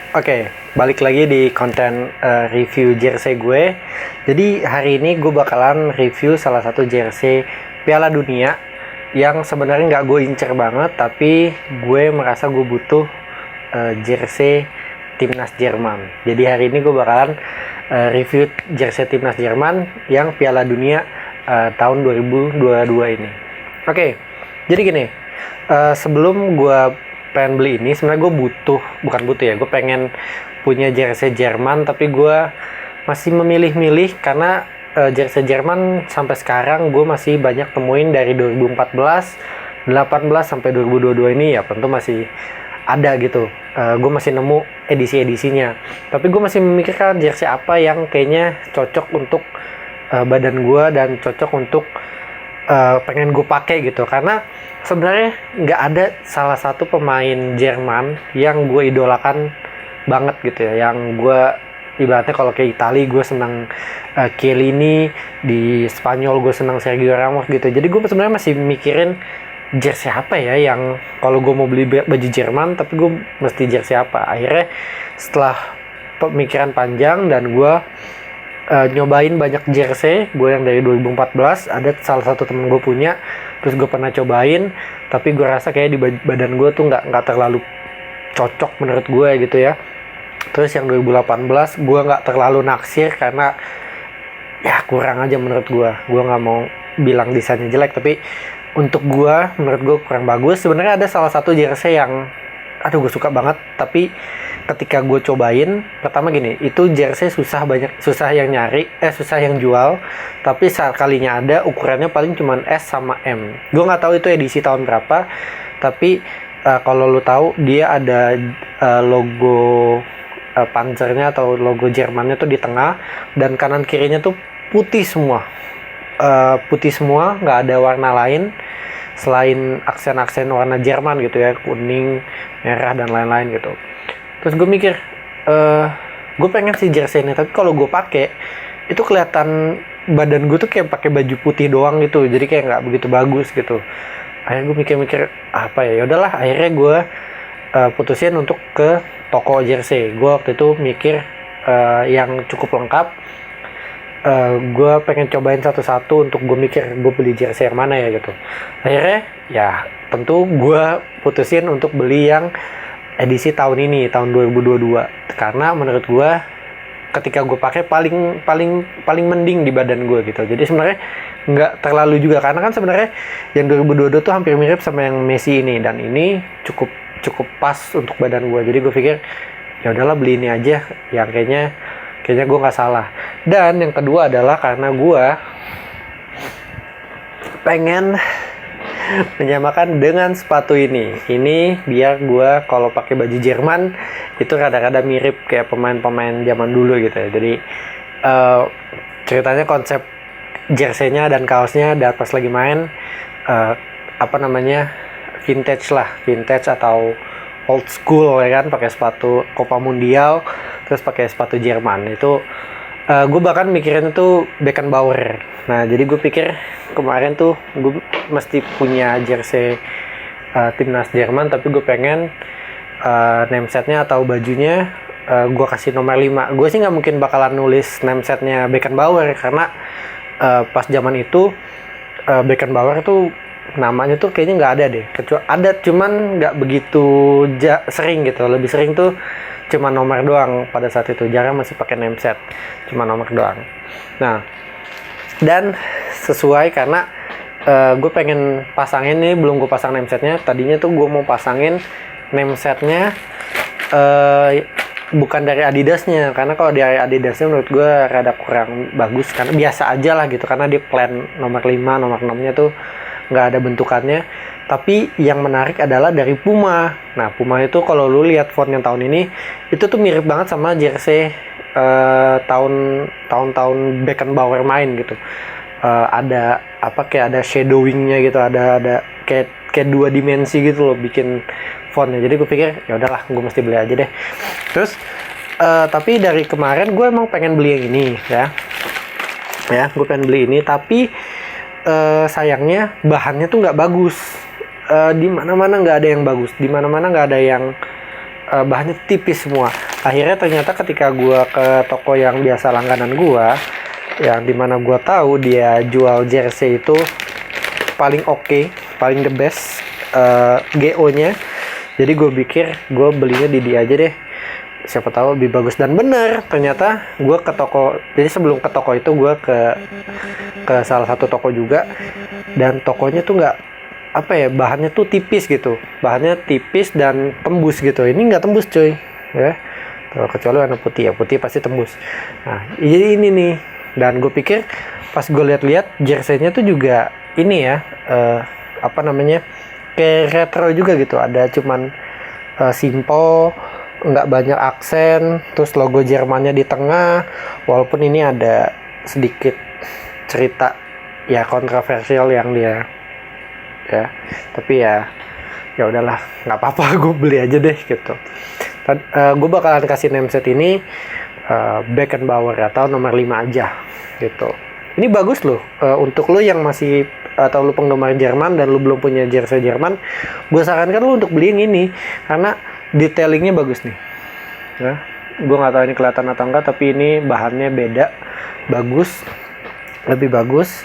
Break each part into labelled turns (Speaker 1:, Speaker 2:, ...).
Speaker 1: Oke, balik lagi di konten review jersey gue. Jadi hari ini gue bakalan review salah satu jersey Piala Dunia yang sebenarnya nggak gue incer banget, tapi gue merasa gue butuh jersey timnas Jerman. Jadi hari ini gue bakalan review jersey timnas Jerman yang Piala Dunia tahun 2022 ini. Oke, jadi gini, sebelum gue pengen beli ini, sebenarnya gue gue pengen punya jersey Jerman, tapi gue masih memilih-milih karena jersey Jerman sampai sekarang gue masih banyak temuin dari 2014, 18 sampai 2022 ini ya tentu masih ada gitu. Gue masih nemu edisi-edisinya, tapi gue masih memikirkan jersey apa yang kayaknya cocok untuk badan gue dan cocok untuk pengen gue pakai gitu, karena sebenarnya nggak ada salah satu pemain Jerman yang gue idolakan banget gitu ya, yang gue ibaratnya kalau kayak Italia gue senang Chiellini, di Spanyol gue senang Sergio Ramos gitu. Jadi gue sebenarnya masih mikirin jersey apa ya yang kalau gue mau beli baju Jerman tapi gue mesti jersey apa. Akhirnya setelah pemikiran panjang dan gue nyobain banyak jersey gue yang dari 2014, ada salah satu temen gue punya, terus gue pernah cobain, tapi gue rasa kayak di badan gue tuh nggak terlalu cocok menurut gue gitu ya. Terus yang 2018 gue nggak terlalu naksir karena ya kurang aja menurut gue nggak mau bilang desainnya jelek, tapi untuk menurut gue kurang bagus. Sebenarnya ada salah satu jersey yang gue suka banget, tapi ketika gue cobain pertama gini, itu jersey susah yang jual, tapi saat kalinya ada ukurannya paling cuman S sama M. Gue nggak tahu itu edisi tahun berapa, tapi kalau lu tahu dia ada logo Panzernya atau logo Jermannya tuh di tengah, dan kanan kirinya tuh putih semua, nggak ada warna lain selain aksen-aksen warna Jerman gitu ya, kuning, merah dan lain-lain gitu. Terus gue mikir, gue pengen si jersey ini, tapi kalau gue pakai itu kelihatan badan gue tuh kayak pakai baju putih doang gitu, jadi kayak nggak begitu bagus gitu. Akhirnya gue mikir-mikir apa ya, yaudahlah, akhirnya gue putusin untuk ke toko jersey. Gue waktu itu mikir yang cukup lengkap. Gue pengen cobain satu-satu untuk gue mikir gue beli jersey yang mana ya gitu. Akhirnya ya tentu gue putusin untuk beli yang edisi tahun ini, tahun 2022, karena menurut gue ketika gue pakai paling mending di badan gue gitu. Jadi sebenarnya nggak terlalu juga, karena kan sebenarnya yang 2022 tuh hampir mirip sama yang Messi ini, dan ini cukup pas untuk badan gue. Jadi gue pikir ya udahlah, beli ini aja yang kayaknya gue nggak salah. Dan yang kedua adalah karena gue pengen menyamakan dengan sepatu ini biar gue kalau pakai baju Jerman itu rada-rada mirip kayak pemain-pemain zaman dulu gitu ya. Jadi ceritanya konsep jersey-nya dan kaosnya dan pas lagi main vintage atau old school ya kan, pakai sepatu Copa Mundial terus pakai sepatu Jerman itu. Gue bahkan mikirin itu Beckenbauer. Nah jadi gue pikir kemarin tuh gue mesti punya jersey timnas Jerman, tapi gue pengen namesetnya atau bajunya gue kasih nomor 5. Gue sih nggak mungkin bakalan nulis namesetnya Beckenbauer, karena pas zaman itu Beckenbauer tuh namanya tuh kayaknya nggak ada deh, kecuali ada cuman nggak begitu sering gitu. Lebih sering tuh cuma nomor doang pada saat itu, jarang masih pakai nameset, cuma nomor doang. Nah dan sesuai karena gue pengen pasangin ini, belum gue pasang namesetnya. Tadinya tuh gue mau pasangin namesetnya bukan dari Adidasnya, karena kalau dari Adidasnya menurut gue rada kurang bagus, karena biasa aja lah gitu, karena dia plain nomor 5, nomor 6 nya tuh nggak ada bentukannya. Tapi yang menarik adalah dari Puma. Nah Puma itu kalau lu lihat font yang tahun ini itu tuh mirip banget sama jersey tahun-tahun Beckenbauer main gitu. Ada kayak ada shadowingnya gitu, ada kayak 2 dimensi gitu loh bikin fontnya. Jadi gue pikir ya udahlah, gue mesti beli aja deh. Terus tapi dari kemarin gue emang pengen beli yang ini ya gue pengen beli ini, tapi sayangnya bahannya tuh nggak bagus. Di mana-mana nggak ada yang bagus, di mana-mana nggak ada yang bahannya tipis semua. akhirnya ternyata ketika gue ke toko yang biasa langganan gue, yang dimana gue tahu dia jual jersey itu paling oke, paling the best GO-nya. Jadi gue pikir gue belinya di dia aja deh, siapa tahu lebih bagus. Dan bener, ternyata gue ke toko, jadi sebelum ke toko itu gue ke salah satu toko juga, dan tokonya tuh nggak, apa ya, bahannya tuh tipis gitu, bahannya tipis dan tembus gitu. Ini nggak tembus cuy ya, kecuali warna putih, ya putih pasti tembus. Nah jadi ini nih, dan gue pikir pas gue lihat-lihat jersey-nya tuh juga ini ya, apa namanya, kayak retro juga gitu, ada cuman simple, nggak banyak aksen, terus logo Jermannya di tengah, walaupun ini ada sedikit cerita ya kontroversial yang dia ya, tapi ya udahlah, nggak apa-apa, gue beli aja deh gitu. Gue bakalan kasih name set ini Beckenbauer atau nomor 5 aja gitu. Ini bagus loh, untuk lo yang masih atau lu penggemar Jerman dan lu belum punya jersey Jerman, gue sarankan lu untuk beli yang ini karena detailingnya bagus nih ya. Gue nggak tahu ini kelihatan atau enggak, tapi ini bahannya beda, bagus, lebih bagus.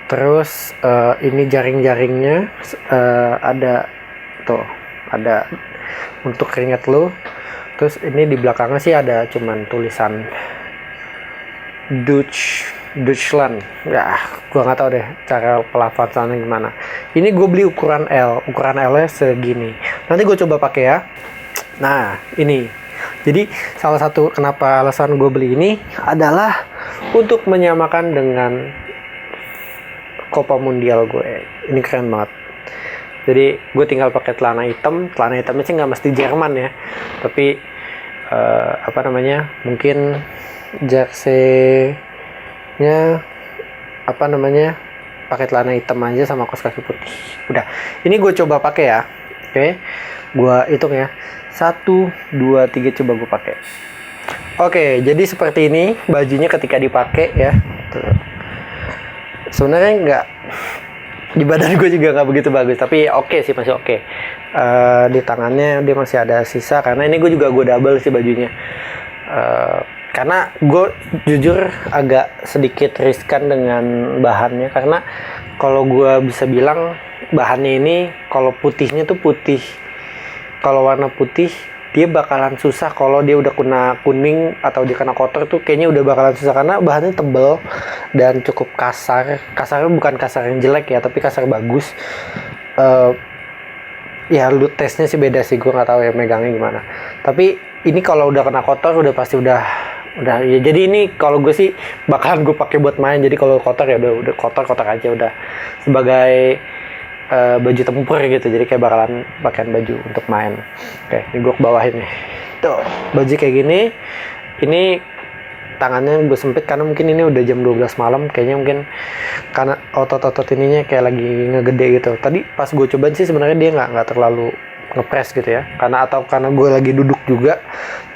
Speaker 1: Terus ini jaring-jaringnya ada tuh, ada untuk keringat lu. Terus ini di belakangnya sih ada cuman tulisan Deutschland ya, gua nggak tahu deh cara pelafalannya gimana. Ini gue beli ukuran L, ukuran L nya segini, nanti gue coba pakai ya. Nah ini, jadi salah satu kenapa alasan gue beli ini adalah untuk menyamakan dengan Copa Mundial gue. Ini keren banget. Jadi gue tinggal pakai celana hitamnya sih nggak mesti Jerman ya, tapi apa namanya, mungkin jersey-nya apa namanya, pakai celana hitam aja sama kaos kaki putih. Udah, ini gue coba pakai ya. Oke, gue hitung ya, 1, 2, 3, coba gue pakai. Oke, jadi seperti ini bajunya ketika dipakai ya. Tuh. Sebenarnya nggak, di badan gue juga nggak begitu bagus, tapi oke sih, masih oke. Di tangannya dia masih ada sisa, karena ini gue double sih bajunya. Karena gue jujur agak sedikit riskan dengan bahannya, karena kalau gue bisa bilang bahannya ini, kalau putihnya tuh putih, kalau warna putih dia bakalan susah kalau dia udah kena kuning atau dia kena kotor tuh, kayaknya udah bakalan susah karena bahannya tebel dan cukup kasar. Kasarnya bukan kasar yang jelek ya, tapi kasar bagus. Ya lu tesnya sih beda sih, gue nggak tahu ya megangnya gimana. Tapi ini kalau udah kena kotor udah pasti udah ya. Jadi ini kalau gue sih bakalan gue pakai buat main. Jadi kalau kotor ya udah kotor aja, udah sebagai baju tempur gitu. Jadi kayak bakalan pakaian baju untuk main. Oke, ini gue kebawahin nih. Tuh, baju kayak gini. Ini tangannya gue sempit karena mungkin ini udah jam 12 malam. Kayaknya mungkin karena otot-otot ininya kayak lagi ngegede gitu. Tadi pas gue cobain sih sebenarnya dia nggak terlalu ngepres gitu ya. Karena gue lagi duduk juga.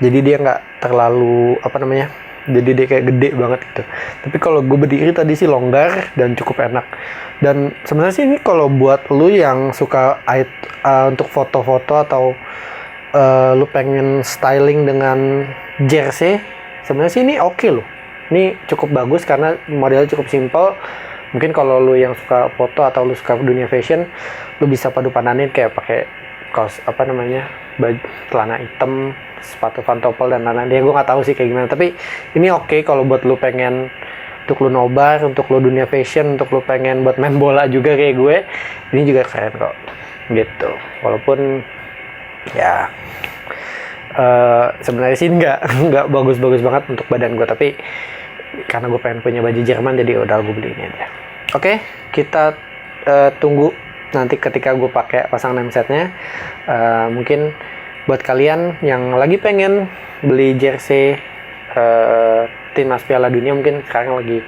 Speaker 1: Jadi dia nggak terlalu apa namanya. Jadi dia kayak gede banget gitu. Tapi kalau gue berdiri tadi sih longgar dan cukup enak. Dan sebenarnya sih ini kalau buat lu yang suka untuk foto-foto atau lu pengen styling dengan jersey, sebenarnya sih ini oke loh. Ini cukup bagus karena modelnya cukup simple. Mungkin kalau lu yang suka foto atau lu suka dunia fashion, lu bisa padu-padanin kayak pakai kaos apa namanya, baju celana hitam, sepatu pantopel dan lain-lain. Ya gue nggak tahu sih kayak gimana, tapi ini oke kalau buat lu pengen, untuk lu nobar, untuk lu dunia fashion, untuk lu pengen buat main bola juga kayak gue, ini juga keren kok gitu. Walaupun ya sebenarnya sih nggak bagus-bagus banget untuk badan gue, tapi karena gue pengen punya baju Jerman jadi udah gue beli ini aja. Oke, kita tunggu nanti ketika gue pakai pasang name setnya. Mungkin buat kalian yang lagi pengen beli jersey timnas Piala Dunia, mungkin sekarang lagi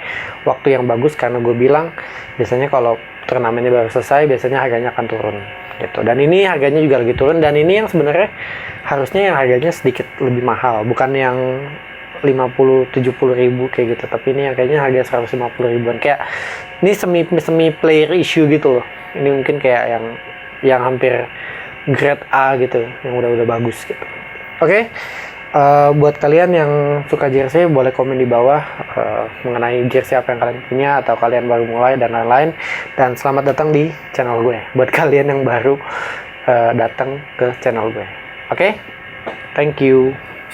Speaker 1: waktu yang bagus, karena gue bilang biasanya kalau turnamennya baru selesai biasanya harganya akan turun gitu. Dan ini harganya juga lagi turun, dan ini yang sebenarnya harusnya yang harganya sedikit lebih mahal, bukan yang 50-70 ribu kayak gitu, tapi ini harganya harga 150 ribuan. Kayak ini semi player issue gitu loh. Ini mungkin kayak yang hampir grade A gitu, yang udah bagus gitu. Oke. Buat kalian yang suka jersey boleh komen di bawah mengenai jersey apa yang kalian punya atau kalian baru mulai dan lain-lain. Dan selamat datang di channel gue buat kalian yang baru datang ke channel gue. Oke? Thank you.